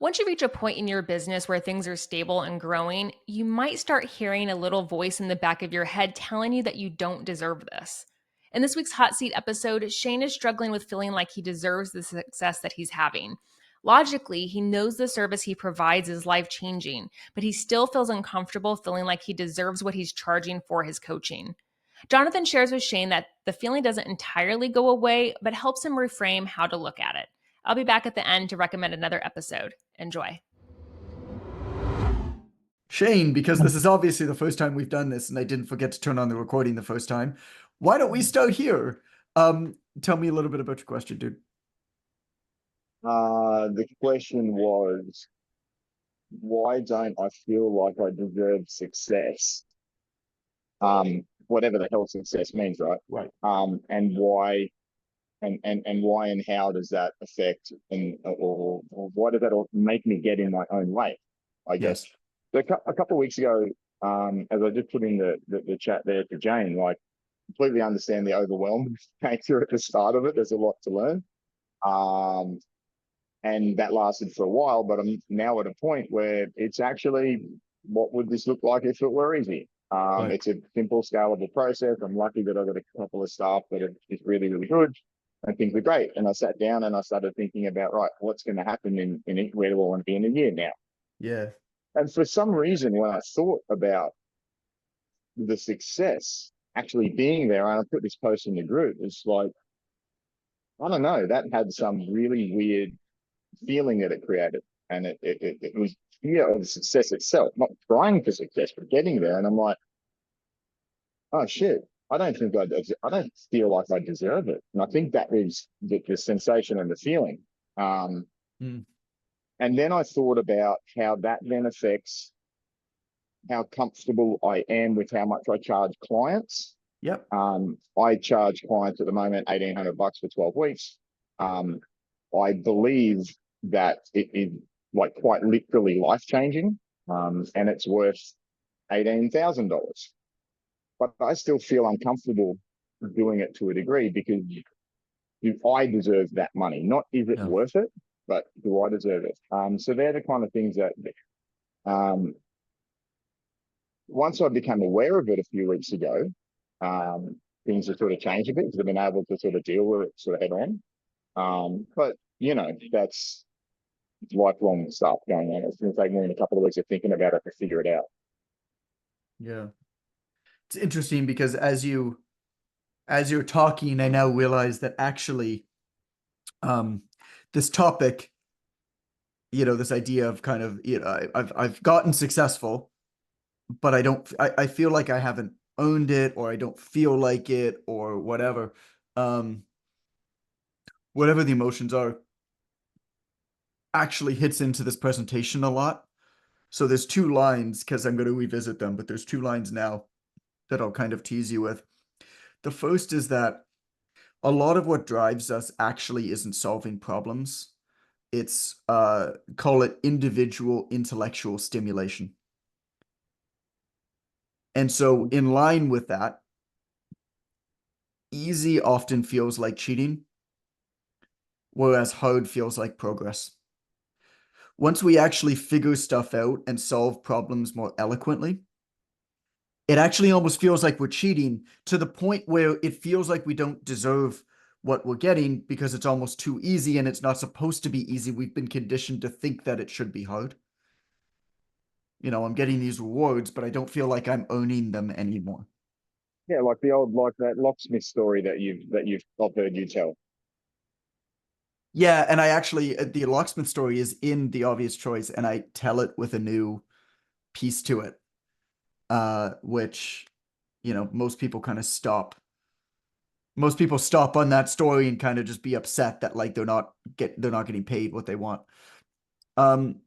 Once you reach a point in your business where things are stable and growing, you might start hearing a little voice in the back of your head telling you that you don't deserve this. In this week's Hot Seat episode, Shane is struggling with feeling like he deserves the success that he's having. Logically, he knows the service he provides is life changing, but he still feels uncomfortable feeling like he deserves what he's charging for his coaching. Jonathan shares with Shane that the feeling doesn't entirely go away, but helps him reframe how to look at it. I'll be back at the end to recommend another episode. Enjoy. Shane, because this is obviously the first time we've done this and I didn't forget to turn on the recording the first time, why don't we start here? Tell me a little bit about your question, dude. The question was, why don't I feel like I deserve success? Whatever the hell success means, right? Right. And why, and why and how does that affect, and or why does that all make me get in my own way? I guess. Yes. So a couple of weeks ago, as I just put in the chat there to Jane, like completely understand the overwhelm factor at the start of it. There's a lot to learn. Um, and that lasted for a while, but I'm now at a point where it's actually, what would this look like if it were easy? Right. It's a simple, scalable process. I'm lucky that I've got a couple of staff that are just really, really good, and things are great. And I sat down and I started thinking about, right, what's going to happen in where do I want to be in a year now? Yeah. And for some reason, when I thought about the success actually being there, and I put this post in the group, it's like, I don't know, that had some really weird feeling that it created. And it was fear of success itself, not trying for success, but getting there. And I'm like, oh shit, I don't feel like I deserve it. And I think that is the sensation and the feeling. Um, Mm. and then I thought about how that then affects how comfortable I am with how much I charge clients. Yep. I charge clients at the moment $1,800 for 12 weeks. I believe that it is like quite literally life changing, and it's worth $18,000. But I still feel uncomfortable doing it to a degree because do I deserve that money? Not is it No. worth it, but do I deserve it? So they're the kind of things that um, once I became aware of it a few weeks ago, things have sort of changed a bit because I've been able to sort of deal with it sort of head on. But you know, that's lifelong stuff going on. It's going to take more than a couple of weeks of thinking about it to figure it out. Yeah. It's interesting because as you're talking, I now realize that actually um this topic, this idea of kind of, I've gotten successful, but I feel like I haven't owned it, or I don't feel like it, or whatever. Um, Whatever the emotions are, actually hits into this presentation a lot. So there's two lines, because I'm going to revisit them, but there's two lines now that I'll kind of tease you with. The first is that a lot of what drives us actually isn't solving problems. It's call it individual intellectual stimulation. And so in line with that, easy often feels like cheating, whereas hard feels like progress. Once we actually figure stuff out and solve problems more eloquently, it actually almost feels like we're cheating, to the point where it feels like we don't deserve what we're getting because it's almost too easy, and it's not supposed to be easy. We've been conditioned to think that it should be hard. I'm getting these rewards, but I don't feel like I'm earning them anymore. Yeah, like the old, like that locksmith story that you've I've heard you tell. Yeah, and I actually, the locksmith story is in The Obvious Choice, and I tell it with a new piece to it, which, most people kind of stop. Most people stop on that story and kind of just be upset that like they're not getting paid what they want. Um,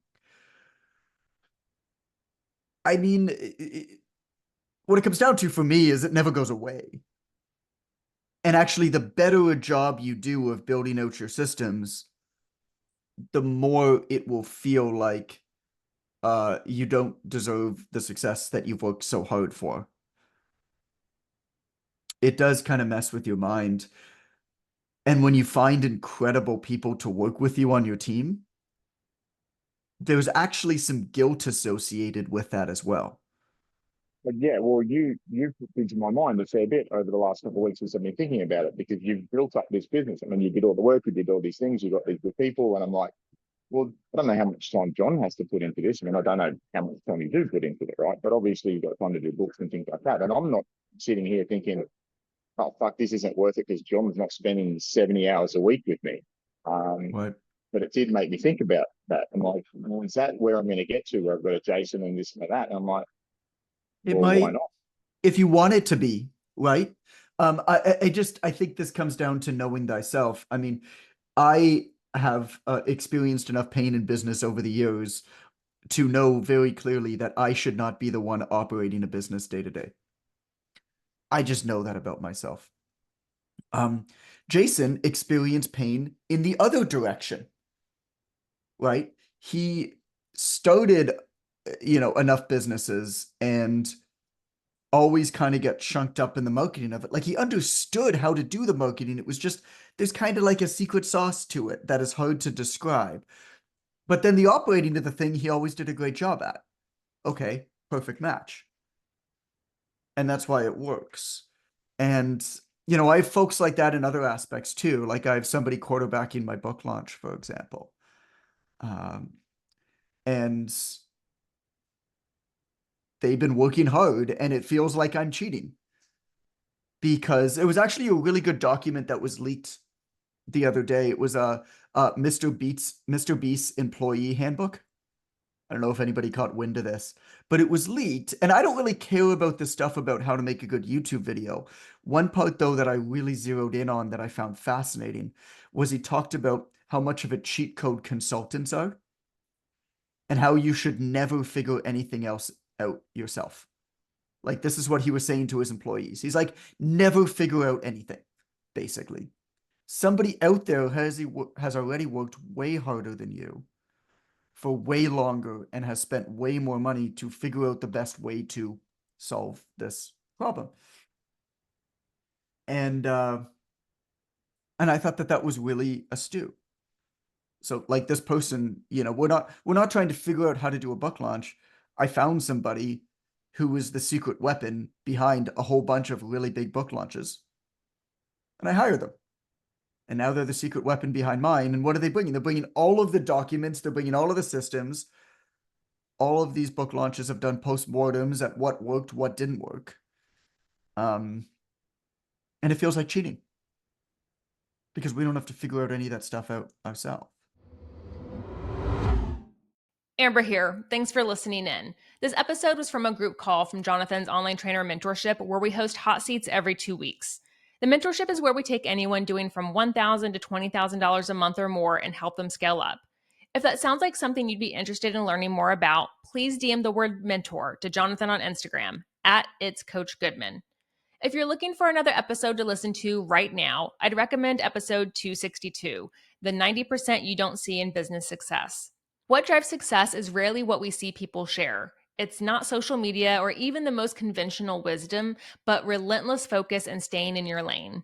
I mean, what it comes down to for me is it never goes away. And actually, the better a job you do of building out your systems, the more it will feel like you don't deserve the success that you've worked so hard for. It does kind of mess with your mind. And when you find incredible people to work with you on your team, there's actually some guilt associated with that as well. But yeah, well, you've put into my mind a fair bit over the last couple of weeks as I've been thinking about it, because you've built up this business. I mean, you did all the work, you did all these things, you got these good people, and I'm like, well, I don't know how much time John has to put into this. I mean, I don't know how much time you do put into it, right? But obviously, you've got time to do books and things like that. And I'm not sitting here thinking, oh fuck, this isn't worth it because John's not spending 70 hours a week with me. Um, What but it did make me think about that. I'm like, well, is that where I'm going to get to, where I've got a Jason and this and that? And I'm like, it well, why might, not? if you want it to be, right? I think this comes down to knowing thyself. I mean, I have experienced enough pain in business over the years to know very clearly that I should not be the one operating a business day to day. I just know that about myself. Um, Jason experienced pain in the other direction, right? He started, enough businesses and always kind of get chunked up in the marketing of it. Like he understood how to do the marketing. It was just, there's kind of like a secret sauce to it that is hard to describe. But then the operating of the thing, he always did a great job at. Okay, perfect match. And that's why it works. And, I have folks like that in other aspects too. Like I have somebody quarterbacking my book launch, for example. Um, and they've been working hard and it feels like I'm cheating because it was actually a really good document that was leaked the other day. It was a Mr. Beast's employee handbook. I don't know if anybody caught wind of this, but it was leaked. And I don't really care about the stuff about how to make a good YouTube video. One part, though, that I really zeroed in on that I found fascinating was he talked about how much of a cheat code consultants are and how you should never figure anything else out yourself. Like, this is what he was saying to his employees. He's like, never figure out anything, basically. Somebody out there has already worked way harder than you for way longer and has spent way more money to figure out the best way to solve this problem. And I thought that that was really astute. So like this person, we're not trying to figure out how to do a book launch. I found somebody who was the secret weapon behind a whole bunch of really big book launches, and I hired them. And now they're the secret weapon behind mine. And what are they bringing? They're bringing all of the documents. They're bringing all of the systems. All of these book launches have done postmortems at what worked, what didn't work. And it feels like cheating because we don't have to figure out any of that stuff out ourselves. Amber here. Thanks for listening in. This episode was from a group call from Jonathan's online trainer mentorship, where we host hot seats every 2 weeks. The mentorship is where we take anyone doing from $1,000 to $20,000 a month or more and help them scale up. If that sounds like something you'd be interested in learning more about, please DM the word mentor to Jonathan on Instagram at It's Coach Goodman. If you're looking for another episode to listen to right now, I'd recommend episode 262, the 90% you don't see in business success. What drives success is rarely what we see people share. It's not social media or even the most conventional wisdom, but relentless focus and staying in your lane.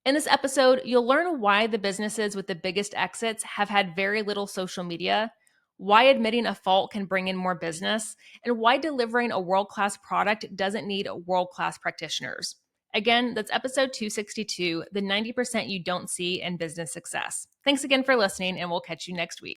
In this episode, you'll learn why the businesses with the biggest exits have had very little social media, why admitting a fault can bring in more business, and why delivering a world-class product doesn't need world-class practitioners. Again, that's episode 262, the 90% you don't see in business success. Thanks again for listening, and we'll catch you next week.